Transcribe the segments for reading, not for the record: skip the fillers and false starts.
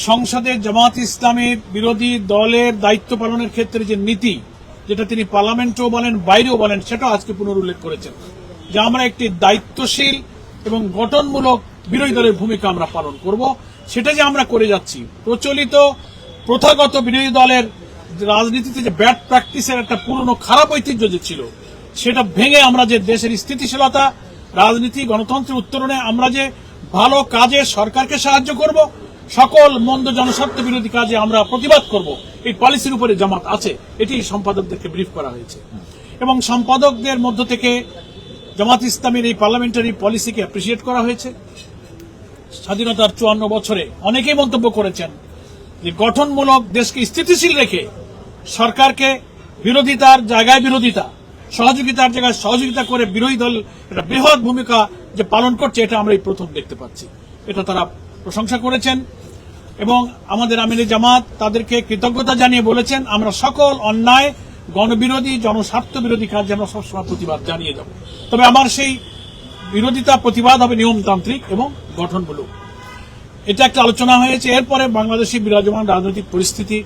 সংসদে জামাত ইসলামের বিরোধী দলের দায়িত্ব পালনের ক্ষেত্রে যে নীতি, যেটা তিনি পার্লামেন্টেও বলেন বাইরেও বলেন, সেটাও আজকে পুনরুল্লেখ করেছেন যে আমরা একটি দায়িত্বশীল এবং গঠনমূলক বিরোধী দলের ভূমিকা আমরা পালন করব। সেটা যে আমরা করে যাচ্ছি, প্রচলিত প্রথাগত বিরোধী দলের রাজনীতিতে যে ব্যাড প্র্যাকটিসের একটা পুরনো খারাপ ঐতিহ্য যে ছিল, সেটা ভেঙে আমরা যে দেশের স্থিতিশীলতা, রাজনীতি, গণতন্ত্রের উত্তরণে আমরা যে ভালো কাজে সরকারকে সাহায্য করব, সকল মন্দ জনস্বার্থ বিরোধী কাজে আমরা প্রতিবাদ করব, এই পলিসির উপরে জামাত আছে। এটি সম্পাদকদেরকে ব্রিফ করা হয়েছে এবং সম্পাদকদের মধ্য থেকে জামাত ইসলামের এই পার্লামেন্টারি পলিসিকে অ্যাপ্রিসিয়েট করা হয়েছে। স্বাধীনতার 54 বছরে অনেকেই মন্তব্য করেছেন যে গঠনমূলক, দেশকে স্থিতিশীল রেখে সরকারকে বিরোধিতার জায়গায় বিরোধিতা, সহযোগিতার জায়গায় সহযোগিতা করে বিরোধী দল একটা বৃহৎ ভূমিকা যে পালন করছে, এটা আমরা এই প্রথম দেখতে পাচ্ছি। এটা তারা প্রশংসা করেছেন এবং আমাদের আমিরে জামাত তাদেরকে কৃতজ্ঞতা জানিয়ে বলেছেন, আমরা সকল অন্যায়, গণবিরোধী, জনস্বার্থ বিরোধী কাজে আমরা সবসময় প্রতিবাদ জানিয়ে যাব। তবে আমার সেই বিরোধিতা, প্রতিবাদ হবে নিয়মতান্ত্রিক এবং গঠনমূলক। এটা একটা আলোচনা হয়েছে। এরপরে বাংলাদেশে বিরাজমান রাজনৈতিক পরিস্থিতি,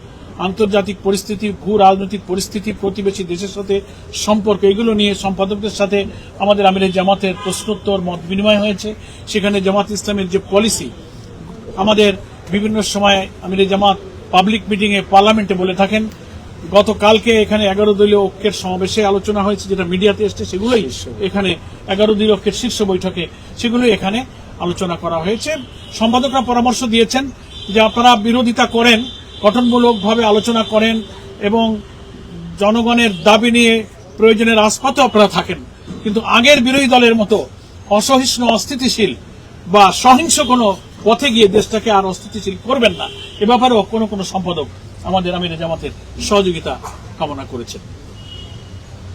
আন্তর্জাতিক পরিস্থিতি, ভূ রাজনৈতিক পরিস্থিতি, প্রতিবেশী দেশের সাথে সম্পর্ক, এগুলো নিয়ে সম্পাদকদের সাথে আমাদের আমিরে জামাতের প্রশ্নোত্তর মত বিনিময় হয়েছে। সেখানে জামাত ইসলামের যে পলিসি, আমাদের বিভিন্ন সময় আমিরে জামাত পাবলিক মিটিংয়ে, পার্লামেন্টে বলে থাকেন, গতকালকে এখানে 11 দলীয় ঐক্যের সমাবেশে আলোচনা হয়েছে, যেটা মিডিয়াতে এসছে, সেগুলোই এখানে 11 দলীয় ঐক্যের শীর্ষ বৈঠকে সেগুলোই এখানে আলোচনা করা হয়েছে। সম্পাদকরা পরামর্শ দিয়েছেন যে আপনারা বিরোধিতা করেন, গঠনমূলকভাবে আলোচনা করেন এবং জনগণের দাবি নিয়ে প্রয়োজনের রাজপথে আপনারা থাকেন, কিন্তু আগের বিরোধী দলের মতো অসহিষ্ণু, অস্থিতিশীল বা সহিংস কোনো পথে গিয়ে দেশটাকে আর অস্থিতিশীল করবেন না। এ ব্যাপারেও কোনো সম্পাদক আমাদের আমিরে জামাতের সহযোগিতা কামনা করেছেন।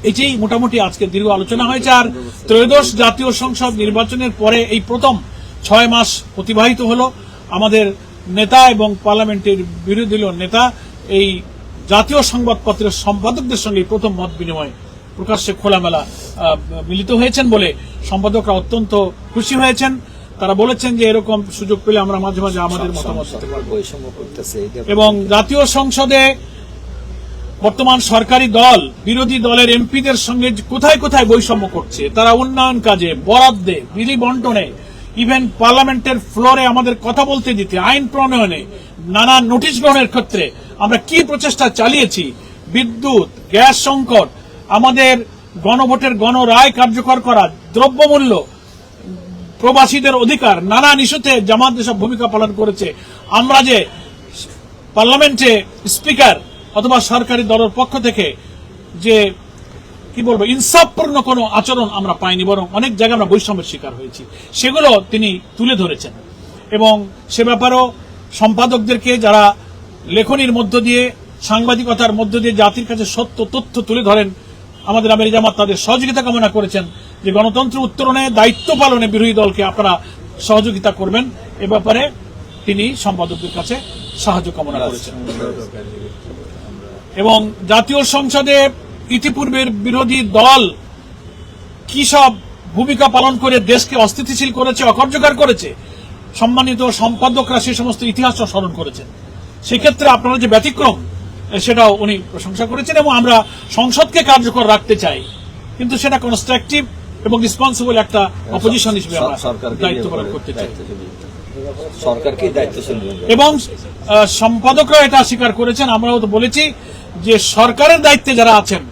এটাই মোটামুটি আজকে দীর্ঘ আলোচনা হয়েছে। আর ত্রয়োদশ জাতীয় সংসদ নির্বাচনের পরে এই প্রথম 6 মাস অতিবাহিত হলো। আমাদের নেতা এবং পার্লামেন্টের বিরোধী দলীয় নেতা এই জাতীয় সংবাদপত্রের সম্পাদকদের সঙ্গে প্রথম মত বিনিময় প্রকাশ্যে খোলামেলা মিলিত হয়েছেন বলে সম্পাদকরা অত্যন্ত খুশি হয়েছেন। তারা বলেছেন যে এরকম সুযোগ পেলে আমরা মাঝে মাঝে আমাদের মতামত দিতে পারব। এবং জাতীয় সংসদে বর্তমান সরকারি দল বিরোধী দলের এমপিদের সঙ্গে কোথায় কোথায় বৈষম্য করছে, তারা উন্নয়ন কাজে, বরাদ্দে, বিধি বন্টনে, ইভেন পার্লামেন্টের ফ্লোরে আমাদের কথা বলতে দিতে, আইন প্রণয়নে, নানা নোটিশ গ্রহণের ক্ষেত্রে আমরা কি প্রচেষ্টা চালিয়েছি, বিদ্যুৎ, গ্যাস সংকট, আমাদের গণভোটের গণরায় কার্যকর করা, দ্রব্যমূল্য, প্রবাসীদের অধিকার, নানা ইস্যুতে জামাত যেসব ভূমিকা পালন করেছে, আমরা যে পার্লামেন্টে স্পিকার অথবা সরকারি দলের পক্ষ থেকে যে কি বলবো ইনসাফপূর্ণ কোনো আচরণ আমরা পাইনি, বরং অনেক জায়গায় আমরা বৈষম্যের শিকার হয়েছি, সেগুলো তিনি তুলে ধরেছেন। এবং সে ব্যাপারেও সম্পাদকদেরকে, যারা লেখনির মধ্য দিয়ে, সাংবাদিকতার মধ্য দিয়ে জাতির কাছে সত্য তথ্য তুলে ধরেন, আমাদের আমিরে জামাত তাদের সহযোগিতা কামনা করেছেন যে গণতন্ত্র উত্তরণে, দায়িত্ব পালনে বিরোধী দলকে আপনারা সহযোগিতা করবেন। এ ব্যাপারে তিনি সম্পাদকদের কাছে সাহায্য কামনা করেছেন। এবং জাতীয় সংসদে ইতিপূর্বের বিরোধী দল কি সব ভূমিকা পালন করে দেশকে অস্থিতিশীল করেছে, অকার্যকর করেছে, সম্মানিত সম্পাদকরা সে সমস্ত ইতিহাস স্মরণ করেছেন। সেক্ষেত্রে আপনারা যে ব্যতিক্রম, সেটাও উনি প্রশংসা করেছেন। এবং আমরা সংসদকে কার্যকর রাখতে চাই, কিন্তু সেটা কনস্ট্রাকটিভ এবং রেসপন্সিবল একটা অপোজিশন হিসেবে দায়িত্ব পালন করতে চাই। এবং সম্পাদকরা এটা স্বীকার করেছেন, আমরাও তো বলেছি যে সরকারের দায়িত্বে যারা আছেন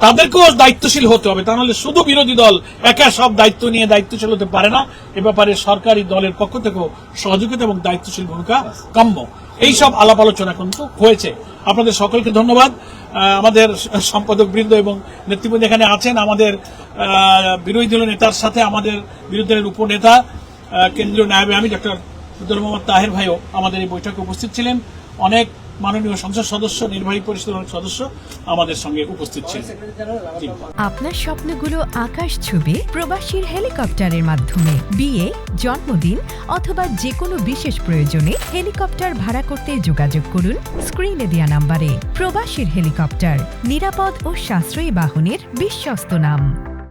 তাদেরকেও দায়িত্বশীল হতে হবে, তা নাহলে শুধু বিরোধী দল একা সব দায়িত্ব নিয়ে দায়িত্বশীল হতে পারে না। এ ব্যাপারে সরকারি দলের পক্ষ থেকেও সহযোগিতা এবং দায়িত্বশীল ভূমিকা কাম্য। এই সব আলাপ আলোচনা কিন্তু হয়েছে। আপনাদের সকলকে ধন্যবাদ। আমাদের সম্পাদক বৃন্দ এবং নেতৃবৃন্দ এখানে আছেন। আমাদের বিরোধী দলের নেতার সাথে আমাদের বিরোধী দলের উপনেতা কেন্দ্রীয় নায়েবে আমির ডক্টর আব্দুল মোহাম্মদ তাহের ভাইও আমাদের এই বৈঠকে উপস্থিত ছিলেন। অনেক মাননীয় সংসদ সদস্য, নির্বাহী পরিষদের অনেক সদস্য আমাদের সঙ্গে উপস্থিত ছিলেন। আপনার স্বপ্নগুলো আকাশ ছুবে প্রবাসীর হেলিকপ্টারের মাধ্যমে। বিয়ে, জন্মদিন অথবা যে কোনো বিশেষ প্রয়োজনে হেলিকপ্টার ভাড়া করতে যোগাযোগ করুন স্ক্রিনে দেয়া নাম্বারে। প্রবাসীর হেলিকপ্টার, নিরাপদ ও সাশ্রয়ী বাহনের বিশ্বস্ত নাম।